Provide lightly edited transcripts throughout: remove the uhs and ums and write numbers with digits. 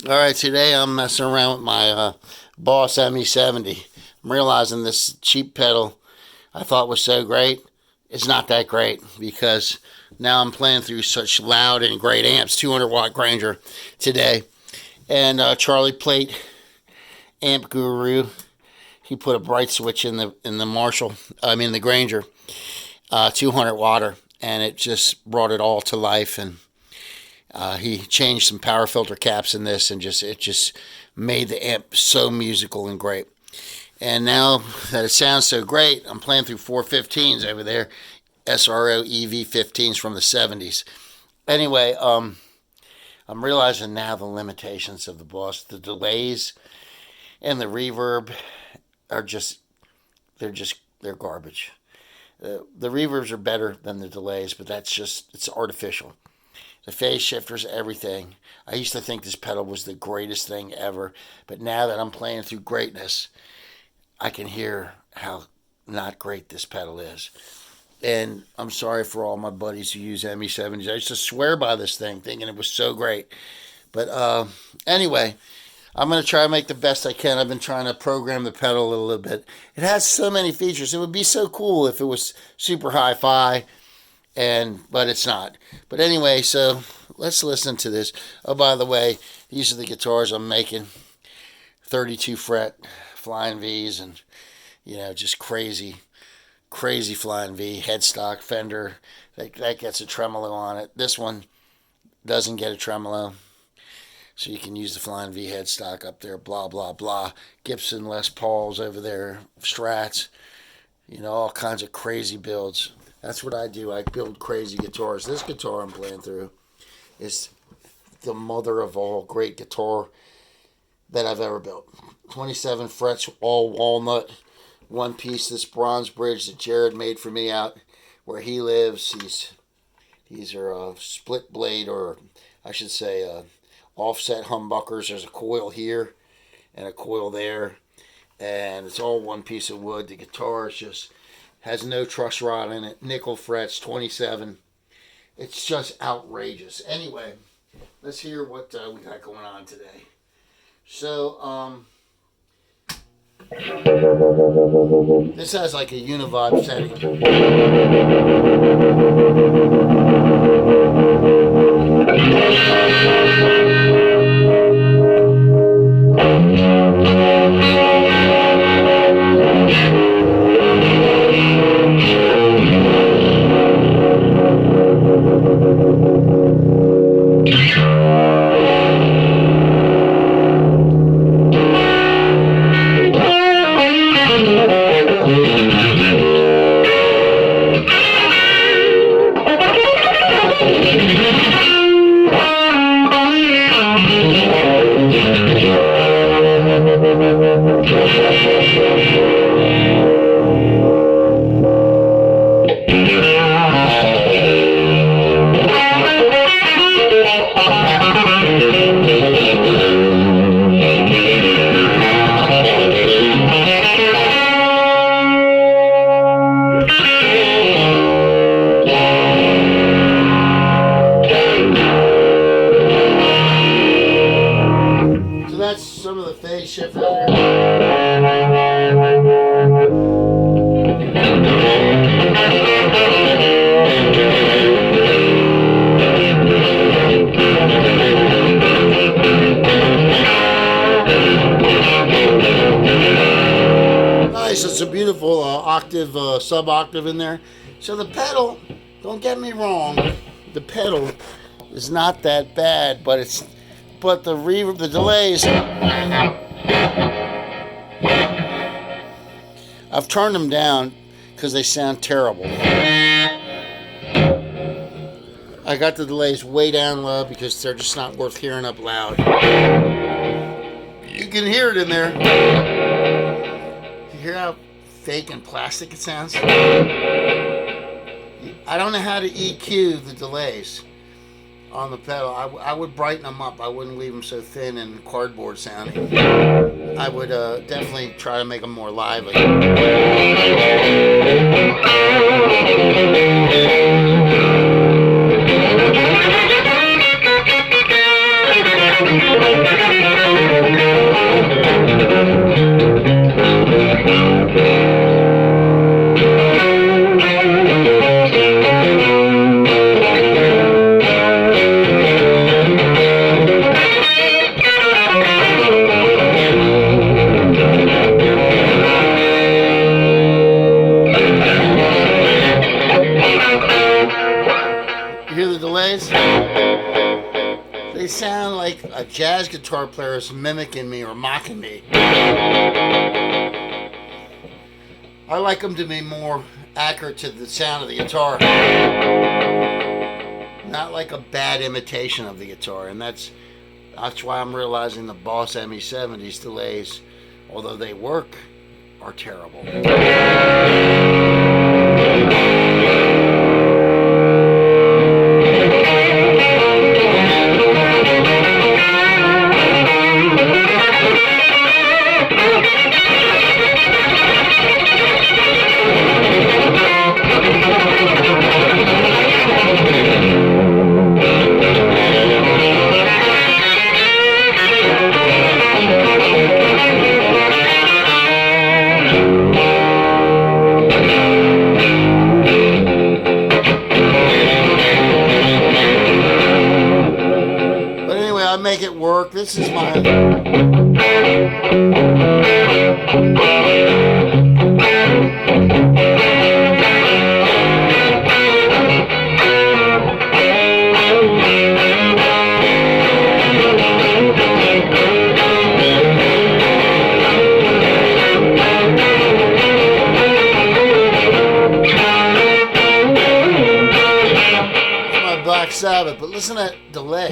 All right, today I'm messing around with my Boss ME70. I'm realizing this cheap pedal I thought was so great. It's not that great because now I'm playing through such loud and great amps. 200-watt Granger today, and Charlie Plate, amp guru. He put a bright switch in the Marshall. I mean the Granger, 200 watter, and it just brought it all to life. And he changed some power filter caps in this, and it just made the amp so musical and great. And now that it sounds so great, I'm playing through 415s over there, SRO EV15s from the 70s. Anyway, I'm realizing now the limitations of the Boss. The delays and the reverb are they're garbage. The reverbs are better than the delays, but it's artificial. The phase shifters, everything. I used to think this pedal was the greatest thing ever, but now that I'm playing through greatness, I can hear how not great this pedal is. And I'm sorry for all my buddies who use ME70s. I used to swear by this thing, thinking it was so great. But anyway, I'm going to try to make the best I can. I've been trying to program the pedal a little bit. It has so many features. It would be so cool if it was super hi-fi, but it's not. But anyway, so let's listen to this. Oh, by the way, these are the guitars I'm making. 32 fret flying V's, and just crazy flying V headstock Fender that gets a tremolo on it. This one doesn't get a tremolo, so you can use the flying V headstock up there. Blah blah blah. Gibson Les Pauls over there, Strats, all kinds of crazy builds. That's what I do. I build crazy guitars. This guitar I'm playing through is the mother of all great guitar that I've ever built. 27 frets, all walnut, one piece. This bronze bridge that Jared made for me out where he lives. These are split blade, or I should say offset humbuckers. There's a coil here and a coil there, and it's all one piece of wood. The guitar just has no truss rod in it. Nickel frets, 27. It's just outrageous. Anyway, let's hear what we got going on today. So, this has like a univibe setting. That's some of the phase shift there. Nice, it's a beautiful octave, sub-octave in there. So the pedal, don't get me wrong, the pedal is not that bad, but the reverb, the delays, I've turned them down because they sound terrible. I got the delays way down low because they're just not worth hearing up loud. You can hear it in there. You hear how fake and plastic it sounds? I don't know how to EQ the delays on the pedal. I would brighten them up. I wouldn't leave them so thin and cardboard sounding. I would definitely try to make them more lively. jazz guitar player is mimicking me or mocking me. I like them to be more accurate to the sound of the guitar, not like a bad imitation of the guitar. And that's why I'm realizing the Boss ME70's delays, although they work, are terrible. Make it work. This is my Black Sabbath, but listen to that delay.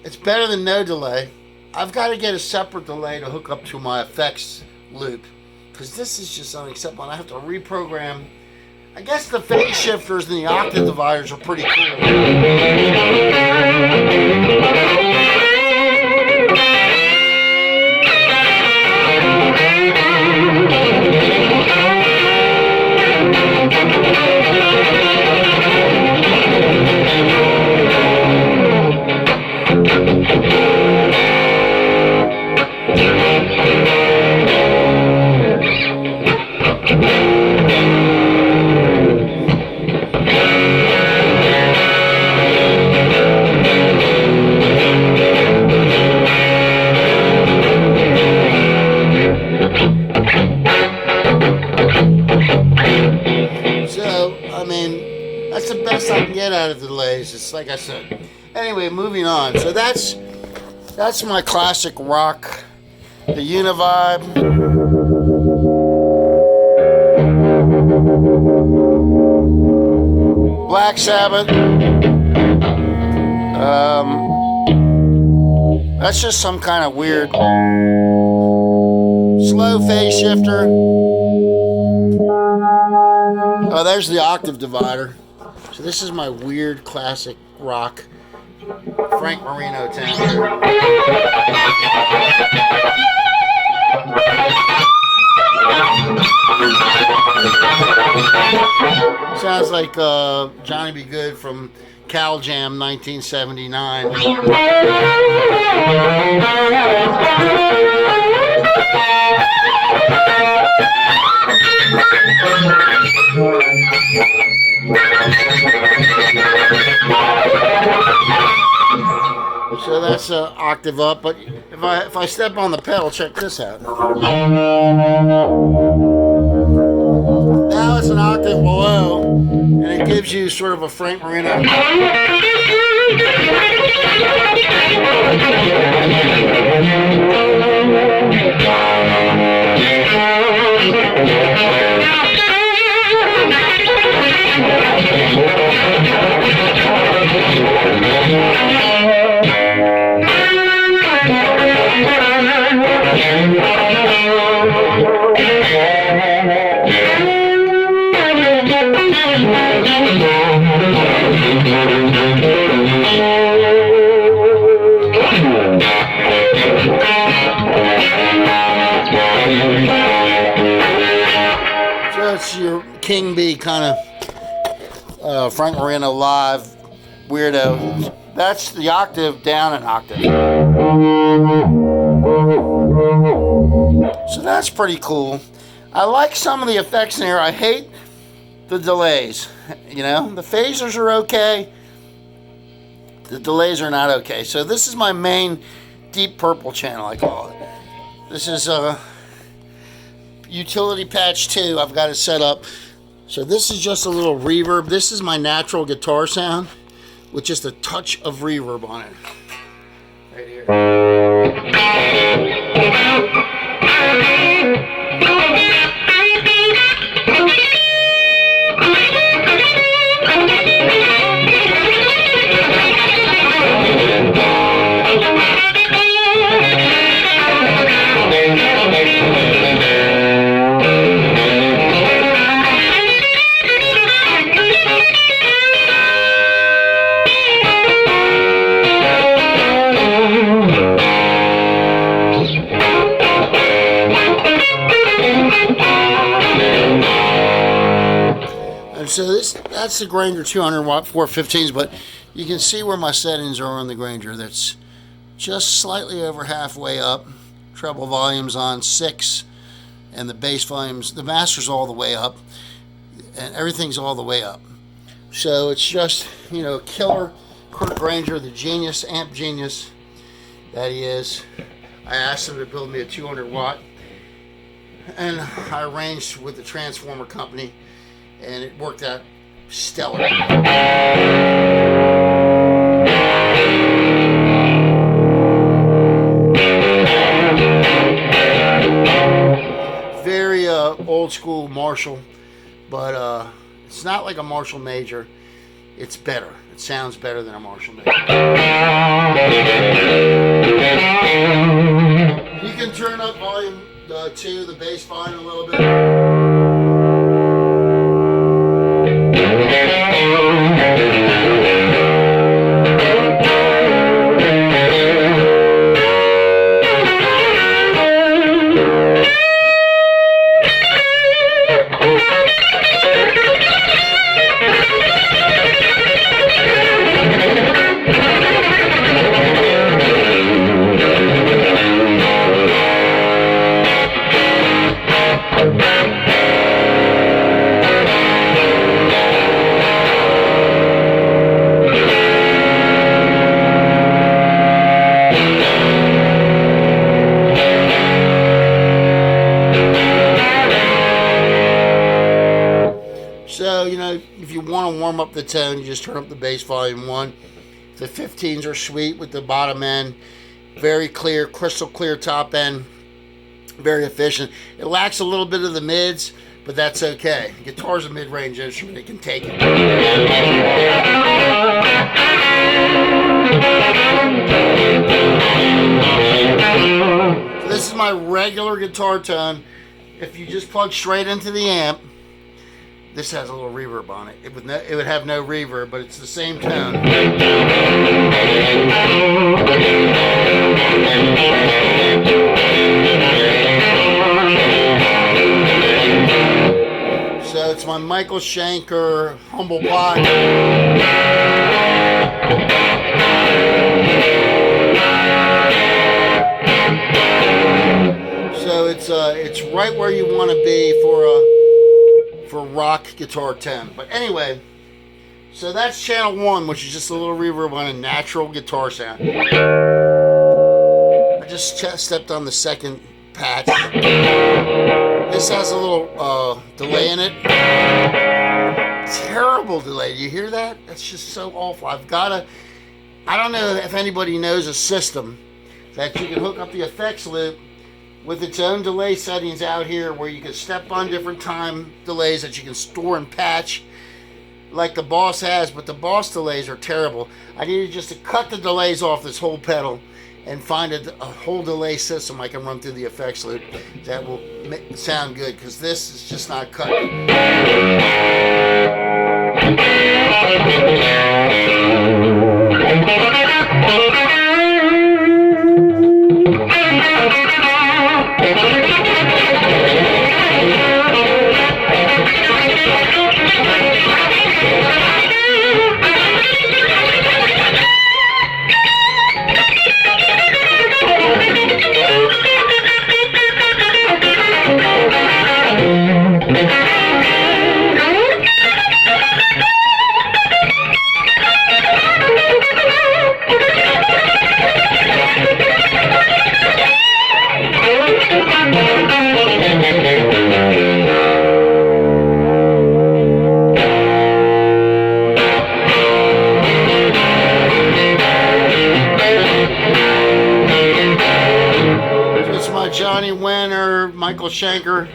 It's better than no delay. I've got to get a separate delay to hook up to my effects loop, because this is just unacceptable, and I have to reprogram. I guess the phase shifters and the octave dividers are pretty cool. That's the best I can get out of delays. It's like I said. Anyway, moving on. So that's my classic rock, the Univibe. Black Sabbath. That's just some kind of weird slow phase shifter. Oh, there's the octave divider. So this is my weird classic rock Frank Marino tenor. Sounds like Johnny B. Good from Cal Jam 1979. So that's an octave up, but if I step on the pedal, check this out. Now it's an octave below, and it gives you sort of a Frank Marino. So it's your King B kind of Frank Marino live weirdo. That's the octave down an octave. So that's pretty cool. I like some of the effects in here. I hate the delays. You know, the phasers are okay. The delays are not okay. So this is my main Deep Purple channel, I call it. This is utility patch 2. I've got it set up So this is just a little reverb. This is my natural guitar sound with just a touch of reverb on it. Right here. So that's the Granger 200 watt 415s, but you can see where my settings are on the Granger. That's just slightly over halfway up. Treble volume's on 6, and the bass volume's, the master's all the way up, and everything's all the way up. So it's just, you know, killer Kurt Granger, the genius, amp genius that he is. I asked him to build me a 200 watt, and I arranged with the transformer company, and it worked out stellar. Very old school Marshall, but it's not like a Marshall Major. It's better. It sounds better than a Marshall Major. You can turn up volume 2, the bass volume a little bit. So, you know, if you want to warm up the tone, you just turn up the bass volume 1. The 15s are sweet with the bottom end. Very clear, crystal clear top end. Very efficient. It lacks a little bit of the mids, but that's okay. Guitar's a mid-range instrument. It can take it. So this is my regular guitar tone. If you just plug straight into the amp, this has a little reverb on it. It would have no reverb, but it's the same tone. So it's my Michael Schenker Humble Pie. So it's right where you want to be for rock guitar 10. But anyway, so that's channel 1, which is just a little reverb on a natural guitar sound. I just stepped on the second patch. This has a little delay in it. Terrible delay. Do you hear that? That's just so awful. I don't know if anybody knows a system that you can hook up the effects loop with its own delay settings out here, where you can step on different time delays that you can store and patch like the Boss has, but the Boss delays are terrible. I needed just to cut the delays off this whole pedal and find a whole delay system I can run through the effects loop that will sound good, because this is just not cutting. Shanker.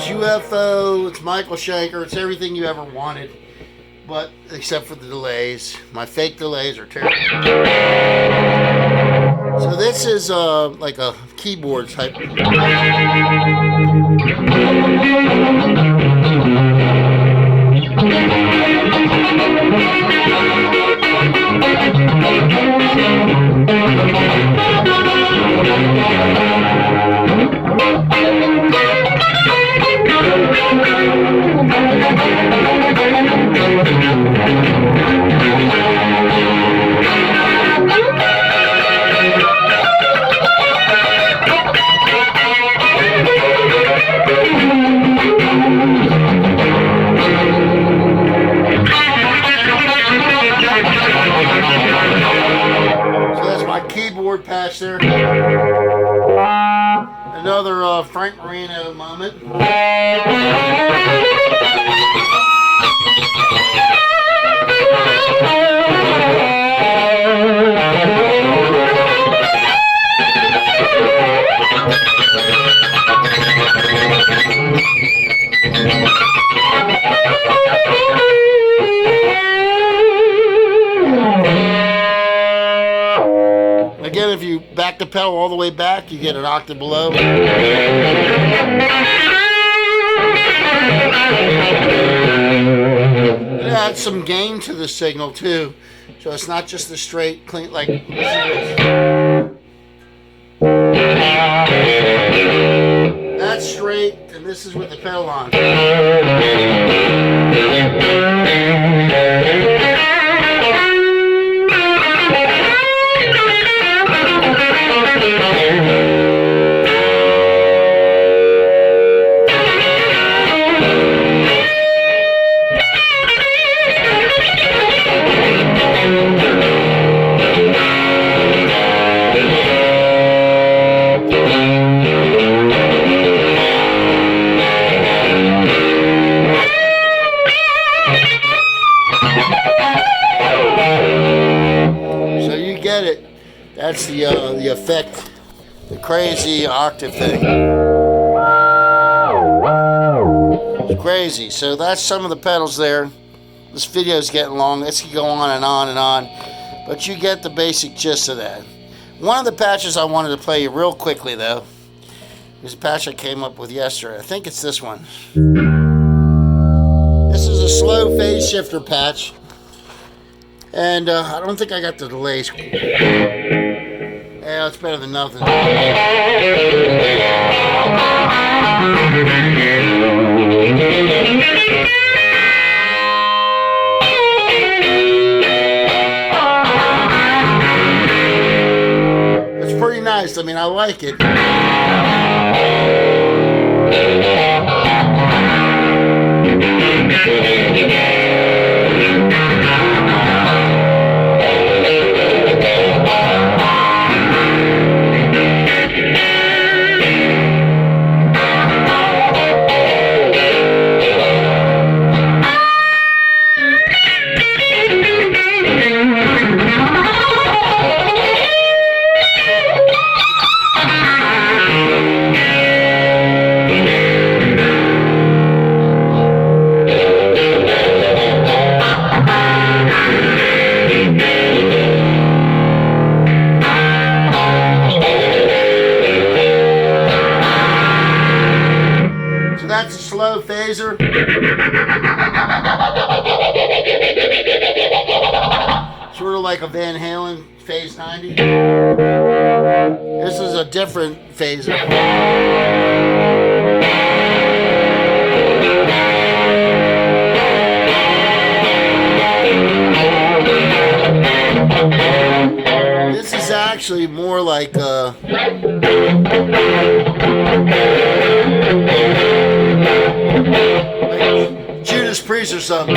UFO, it's Michael Shanker, it's everything you ever wanted, but except for the delays. My fake delays are terrible. So this is like a keyboard type. Keyboard patch there. Another Frank Marino moment. Again, if you back the pedal all the way back, you get an octave below. It adds some gain to the signal too, so it's not just a straight clean like that's straight, and this is with the pedal on. That's the effect, the crazy octave thing. It's crazy. So that's some of the pedals there. This video is getting long. This can go on and on and on, but you get the basic gist of that. One of the patches I wanted to play you real quickly though is a patch I came up with yesterday. I think it's this one. This is a slow phase shifter patch, and I don't think I got the delays. Yeah, it's better than nothing. It's pretty nice. I mean, I like it. That's a slow phaser. Sort of like a Van Halen Phase 90. This is a different phaser. This is actually more like preacher some.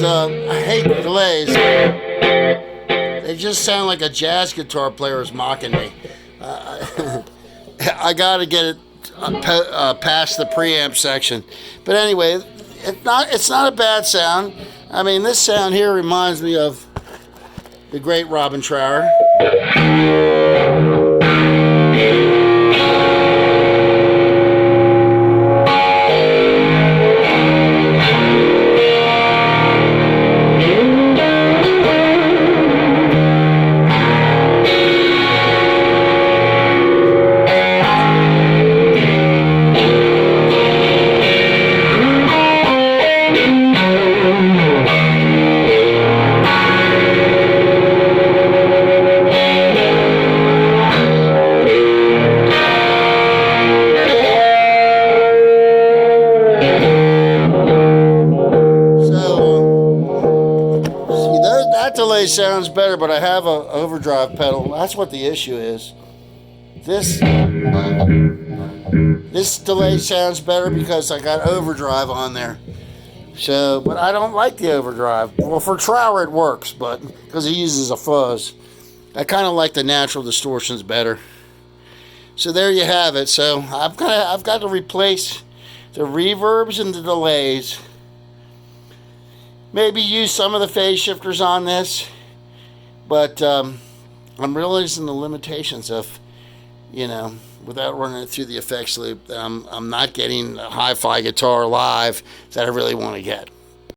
I hate delays. They just sound like a jazz guitar player is mocking me. I gotta get it past the preamp section. But anyway, it's not a bad sound. I mean, this sound here reminds me of the great Robin Trower. That delay sounds better, but I have a overdrive pedal. That's what the issue is. This delay sounds better because I got overdrive on there. So, but I don't like the overdrive. Well, for Trower it works, but because he uses a fuzz, I kind of like the natural distortions better. So there you have it. So I've got to replace the reverbs and the delays. Maybe use some of the phase shifters on this, but I'm realizing the limitations of, without running it through the effects loop, that I'm not getting a hi-fi guitar live that I really want to get.